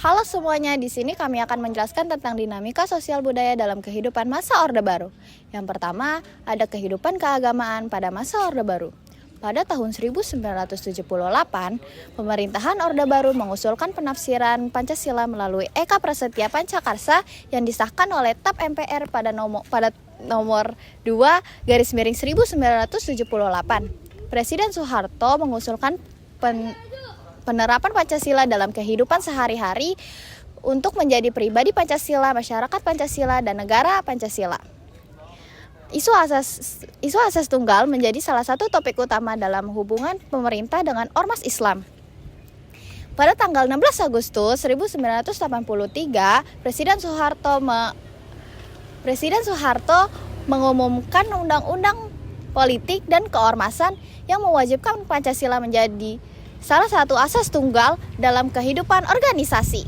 Halo semuanya, di sini kami akan menjelaskan tentang dinamika sosial budaya dalam kehidupan masa Orde Baru. Yang pertama, ada kehidupan keagamaan pada masa Orde Baru. Pada tahun 1978, pemerintahan Orde Baru mengusulkan penafsiran Pancasila melalui Eka Prasetya Pancakarsa yang disahkan oleh TAP MPR pada nomor 2/1978. Presiden Soeharto mengusulkan penerapan Pancasila dalam kehidupan sehari-hari untuk menjadi pribadi Pancasila, masyarakat Pancasila, dan negara Pancasila. Isu asas tunggal menjadi salah satu topik utama dalam hubungan pemerintah dengan ormas Islam. Pada tanggal 16 Agustus 1983, Presiden Soeharto mengumumkan Undang-Undang Politik dan Keormasan yang mewajibkan Pancasila menjadi salah satu asas tunggal dalam kehidupan organisasi.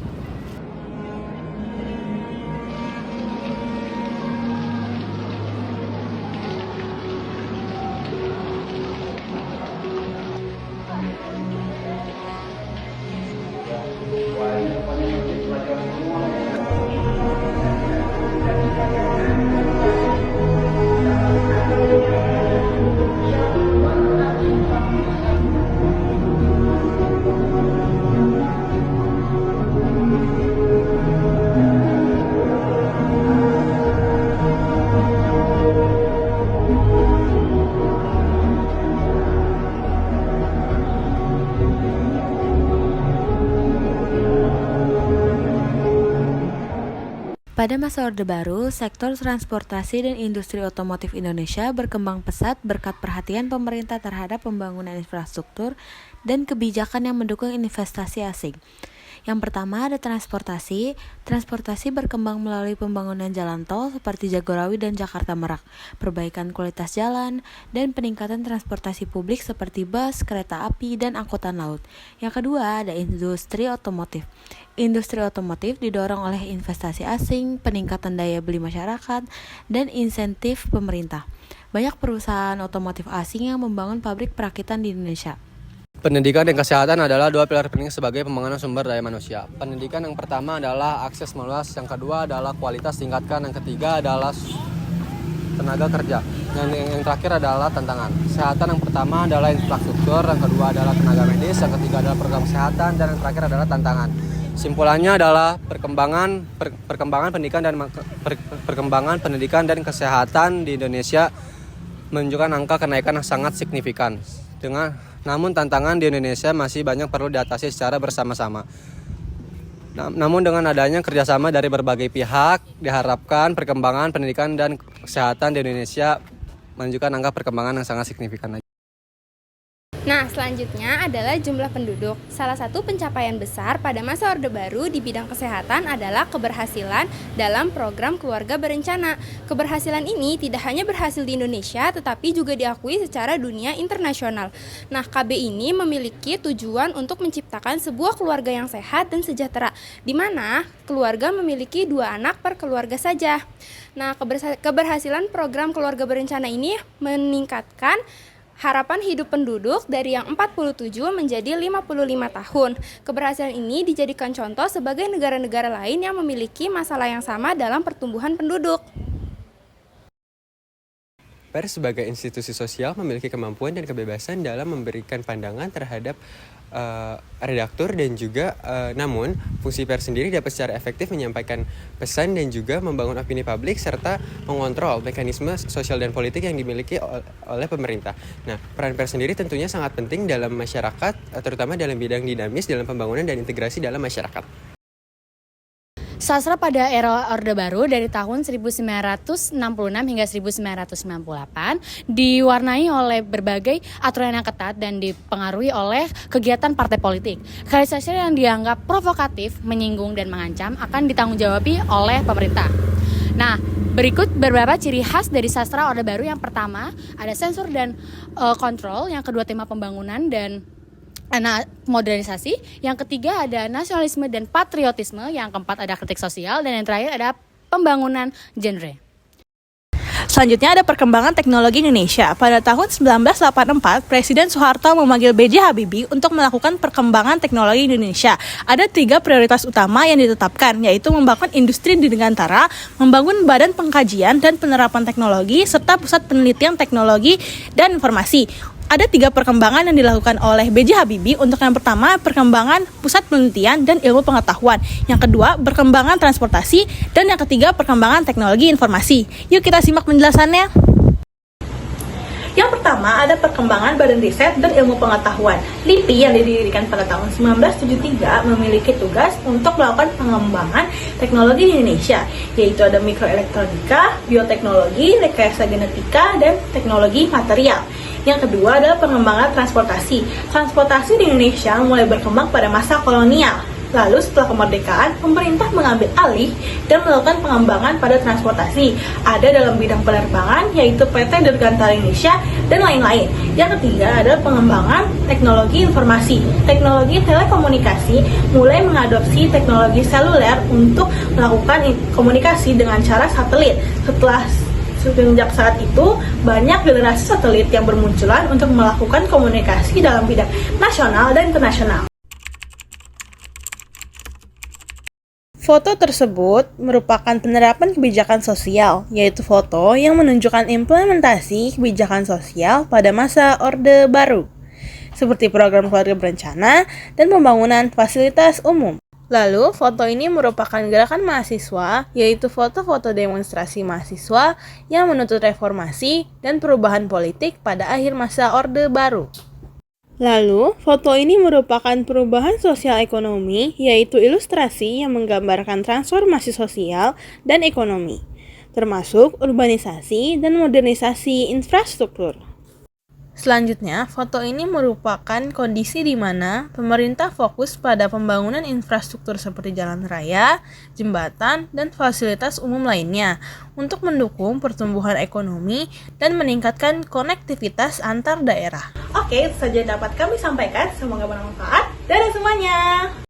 Pada masa Orde Baru, sektor transportasi dan industri otomotif Indonesia berkembang pesat berkat perhatian pemerintah terhadap pembangunan infrastruktur dan kebijakan yang mendukung investasi asing. Yang pertama ada transportasi. Transportasi berkembang melalui pembangunan jalan tol seperti Jagorawi dan Jakarta Merak, perbaikan kualitas jalan, dan peningkatan transportasi publik seperti bus, kereta api, dan angkutan laut. Yang kedua ada industri otomotif. Industri otomotif didorong oleh investasi asing, peningkatan daya beli masyarakat, dan insentif pemerintah. Banyak perusahaan otomotif asing yang membangun pabrik perakitan di Indonesia. Pendidikan dan kesehatan adalah dua pilar penting sebagai pembangunan sumber daya manusia. Pendidikan yang pertama adalah akses meluas, yang kedua adalah kualitas tingkatkan, yang ketiga adalah tenaga kerja, dan yang terakhir adalah tantangan. Kesehatan yang pertama adalah infrastruktur, yang kedua adalah tenaga medis, yang ketiga adalah program kesehatan, dan yang terakhir adalah tantangan. Simpulannya adalah perkembangan pendidikan dan kesehatan di Indonesia menunjukkan angka kenaikan yang sangat signifikan. Namun tantangan di Indonesia masih banyak perlu diatasi secara bersama-sama. Namun dengan adanya kerjasama dari berbagai pihak, diharapkan perkembangan pendidikan dan kesehatan di Indonesia menunjukkan angka perkembangan yang sangat signifikan. Nah, selanjutnya adalah jumlah penduduk. Salah satu pencapaian besar pada masa Orde Baru di bidang kesehatan adalah keberhasilan dalam program keluarga berencana. Keberhasilan ini tidak hanya berhasil di Indonesia, tetapi juga diakui secara dunia internasional. Nah, KB ini memiliki tujuan untuk menciptakan sebuah keluarga yang sehat dan sejahtera, di mana keluarga memiliki 2 anak per keluarga saja. Nah, keberhasilan program keluarga berencana ini meningkatkan harapan hidup penduduk dari yang 47 menjadi 55 tahun. Keberhasilan ini dijadikan contoh sebagai negara-negara lain yang memiliki masalah yang sama dalam pertumbuhan penduduk. Pers sebagai institusi sosial memiliki kemampuan dan kebebasan dalam memberikan pandangan terhadap redaktur dan juga namun fungsi pers sendiri dapat secara efektif menyampaikan pesan dan juga membangun opini publik serta mengontrol mekanisme sosial dan politik yang dimiliki oleh pemerintah. Nah, peran pers sendiri tentunya sangat penting dalam masyarakat, terutama dalam bidang dinamis dalam pembangunan dan integrasi dalam masyarakat. Sastra pada era Orde Baru dari tahun 1966 hingga 1998 diwarnai oleh berbagai aturan yang ketat dan dipengaruhi oleh kegiatan partai politik. Karya sastra yang dianggap provokatif, menyinggung, dan mengancam akan ditanggungjawab oleh pemerintah. Nah, berikut beberapa ciri khas dari sastra Orde Baru. Yang pertama, ada sensor dan kontrol. Yang kedua, tema pembangunan dan modernisasi. Yang ketiga ada nasionalisme dan patriotisme. Yang keempat ada kritik sosial. Dan yang terakhir ada pembangunan genre. Selanjutnya ada perkembangan teknologi Indonesia. Pada tahun 1984, Presiden Soeharto memanggil B.J. Habibie untuk melakukan perkembangan teknologi Indonesia. Ada 3 prioritas utama yang ditetapkan, yaitu membangun industri di Dirgantara, membangun badan pengkajian dan penerapan teknologi, serta pusat penelitian teknologi dan informasi. Ada 3 perkembangan yang dilakukan oleh B.J. Habibie. Untuk yang pertama, perkembangan pusat penelitian dan ilmu pengetahuan. Yang kedua, perkembangan transportasi. Dan yang ketiga, perkembangan teknologi informasi. Yuk kita simak penjelasannya. Yang pertama ada perkembangan Badan Riset dan Ilmu Pengetahuan. LIPI yang didirikan pada tahun 1973 memiliki tugas untuk melakukan pengembangan teknologi di Indonesia, yaitu ada mikroelektronika, bioteknologi, rekayasa genetika, dan teknologi material. Yang kedua adalah pengembangan transportasi. Transportasi di Indonesia mulai berkembang pada masa kolonial. Lalu setelah kemerdekaan, pemerintah mengambil alih dan melakukan pengembangan pada transportasi. Ada dalam bidang penerbangan, yaitu PT Dirgantara Indonesia, dan lain-lain. Yang ketiga adalah pengembangan teknologi informasi. Teknologi telekomunikasi mulai mengadopsi teknologi seluler untuk melakukan komunikasi dengan cara satelit. Sejak saat itu, banyak generasi satelit yang bermunculan untuk melakukan komunikasi dalam bidang nasional dan internasional. Foto tersebut merupakan penerapan kebijakan sosial, yaitu foto yang menunjukkan implementasi kebijakan sosial pada masa Orde Baru, seperti program keluarga berencana dan pembangunan fasilitas umum. Lalu, foto ini merupakan gerakan mahasiswa, yaitu foto-foto demonstrasi mahasiswa yang menuntut reformasi dan perubahan politik pada akhir masa Orde Baru. Lalu, foto ini merupakan perubahan sosial ekonomi, yaitu ilustrasi yang menggambarkan transformasi sosial dan ekonomi, termasuk urbanisasi dan modernisasi infrastruktur. Selanjutnya, foto ini merupakan kondisi di mana pemerintah fokus pada pembangunan infrastruktur seperti jalan raya, jembatan, dan fasilitas umum lainnya untuk mendukung pertumbuhan ekonomi dan meningkatkan konektivitas antar daerah. Oke, itu saja yang dapat kami sampaikan. Semoga bermanfaat. Dadah semuanya!